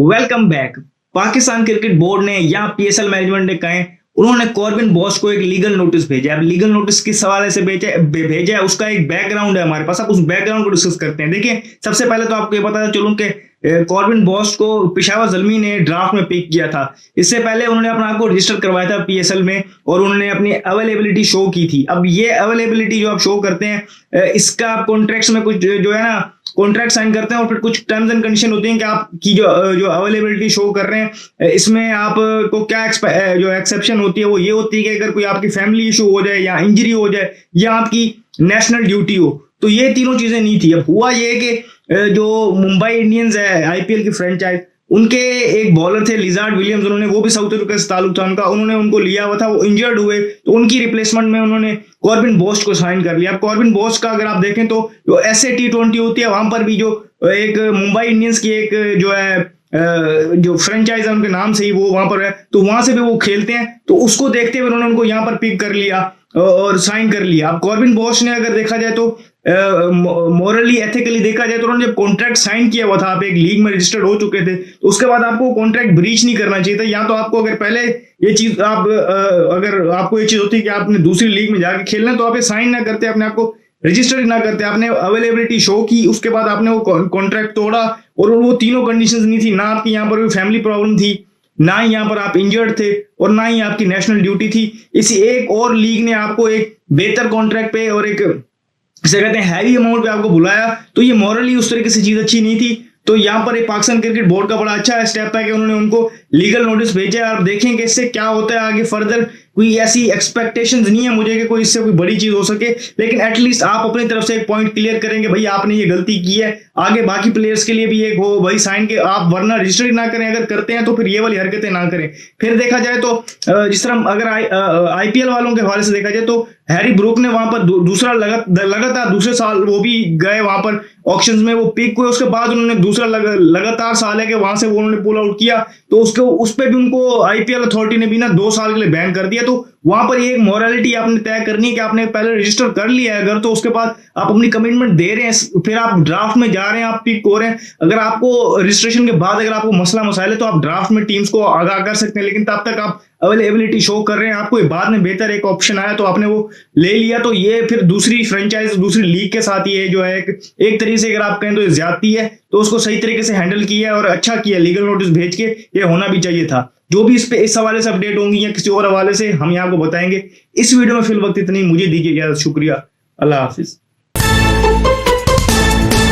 Welcome back. Pakistan cricket board ने या PSL management ने कहें, उन्होंने कॉर्बिन बॉस को एक लीगल नोटिस भेजा है। लीगल नोटिस किस हवाले से भेजा है उसका एक बैकग्राउंड है हमारे पास। अब उस बैकग्राउंड को डिस्कस करते हैं। देखिए, सबसे पहले तो आपको ये पता चलूं कि कॉर्बिन बॉस को पेशावर ज़ल्मी ने ड्राफ्ट में पिक किया था। इससे पहले उन्होंने अपना आपको रजिस्टर करवाया था पीएसएल में और उन्होंने अपनी अवेलेबिलिटी शो की थी। अब ये अवेलेबिलिटी जो आप शो करते हैं, इसका आप कॉन्ट्रैक्ट्स में कुछ जो है ना, कॉन्ट्रैक्ट साइन करते हैं और फिर कुछ टर्म्स एंड कंडीशन होती हैं कि आपकी जो अवेलेबिलिटी शो कर रहे हैं, इसमें आपको क्या जो एक्सेप्शन होती है वो ये होती है कि अगर कोई आपकी फैमिली इशू हो जाए या इंजरी हो जाए या आपकी नेशनल ड्यूटी हो, तो ये तीनों चीजें नहीं थी। अब हुआ ये कि जो मुंबई इंडियंस है, आईपीएल की फ्रेंचाइज, उनके एक बॉलर थे लिजार्ड विलियम्स, उन्होंने वो भी साउथ अफ्रीका से ताल्लुक था उनका, उन्होंने उनको लिया हुआ था, वो इंजर्ड हुए तो उनकी रिप्लेसमेंट में उन्होंने कॉर्बिन बॉस को साइन कर लिया। अब कॉर्बिन बॉस का अगर आप देखें तो जो ऐसे T20 होती है, वहां पर भी जो एक मुंबई इंडियंस की एक जो है जो फ्रेंचाइज है उनके नाम से ही वो वहां पर है, तो वहां से भी वो खेलते हैं, तो उसको देखते हुए उन्होंने उनको यहाँ पर पिक कर लिया और साइन कर लिया। अब कॉर्बिन बॉस ने अगर देखा जाए तो मोरली एथिकली देखा जाए तो उन्होंने जब कॉन्ट्रैक्ट साइन किया हुआ था, आप एक लीग में रजिस्टर्ड हो चुके थे, तो उसके बाद आपको कॉन्ट्रैक्ट ब्रीच नहीं करना चाहिए था। या तो आपको अगर पहले ये चीज आप अगर आपको ये चीज होती कि आपने दूसरी लीग में जाके खेलना, तो आप ये साइन ना करते, अपने आपको रजिस्टर ना करते, आपने अवेलेबिलिटी शो की, उसके बाद आपने वो कॉन्ट्रैक्ट तोड़ा और वो तीनों कंडीशंस नहीं थी। ना आपकी यहाँ पर फैमिली प्रॉब्लम थी, ना ही यहाँ पर आप इंजर्ड थे और ना ही आपकी नेशनल ड्यूटी थी। इसी एक और लीग ने आपको एक बेहतर कॉन्ट्रैक्ट पे और एक इसे कहते हैं हैवी अमाउंट पे आपको बुलाया, तो ये मॉरली उस तरीके से चीज अच्छी नहीं थी। तो यहाँ पर एक पाकिस्तान क्रिकेट बोर्ड का बड़ा अच्छा स्टेप है कि उन्होंने उनको लीगल नोटिस भेजा है। आप देखेंगे इससे क्या होता है आगे फर्दर। कोई ऐसी एक्सपेक्टेशंस नहीं है मुझे कि कोई इससे कोई बड़ी चीज हो सके, लेकिन एटलीस्ट आप अपनी तरफ से एक पॉइंट क्लियर करेंगे, भाई आपने ये गलती की है। आगे बाकी प्लेयर्स के लिए भी एक हो भाई साइन के, आप वरना रजिस्टर ही ना करें, अगर करते हैं तो फिर ये वाली हरकतें ना करें। फिर देखा जाए तो जिस तरह अगर आईपीएल वालों के हवाले से देखा जाए तो हैरी ब्रूक ने वहां पर दूसरा लगातार दूसरे साल वो भी गए वहां पर ऑक्शंस में, वो पिक हुए, उसके बाद उन्होंने दूसरा लगातार साल है कि वहां से वो उन्होंने पुल आउट किया, तो उसके उस पर भी उनको आईपीएल अथॉरिटी ने भी ना 2 साल के लिए बैन कर दिया। तो वहां पर एक मोरालिटी आपने तय करनी है कि आपने पहले रजिस्टर कर लिया है अगर, तो उसके बाद आप अपनी कमिटमेंट दे रहे हैं, फिर आप ड्राफ्ट में जा रहे हैं, आप पिक हो रहे हैं। अगर आपको रजिस्ट्रेशन के बाद अगर आपको मसला मसाइल है तो आप ड्राफ्ट में टीम्स को आगाह कर सकते हैं, लेकिन तब तक आप अवेलेबिलिटी शो कर रहे हैं, आपको बाद में बेहतर एक ऑप्शन आया तो आपने वो ले लिया। तो ये फिर दूसरी फ्रेंचाइज दूसरी लीग के साथ ये जो है एक तरीके से अगर आप कहें तो ज्यादती है, तो उसको सही तरीके से हैंडल किया और अच्छा किया लीगल नोटिस भेज के, ये होना भी चाहिए था। जो भी इस हवाले से अपडेट होंगी या किसी और हवाले से हम यहाँ को बताएंगे। इस वीडियो में फिल वक्त इतनी, मुझे दीजिए इजाजत, शुक्रिया, अल्लाह हाफिज।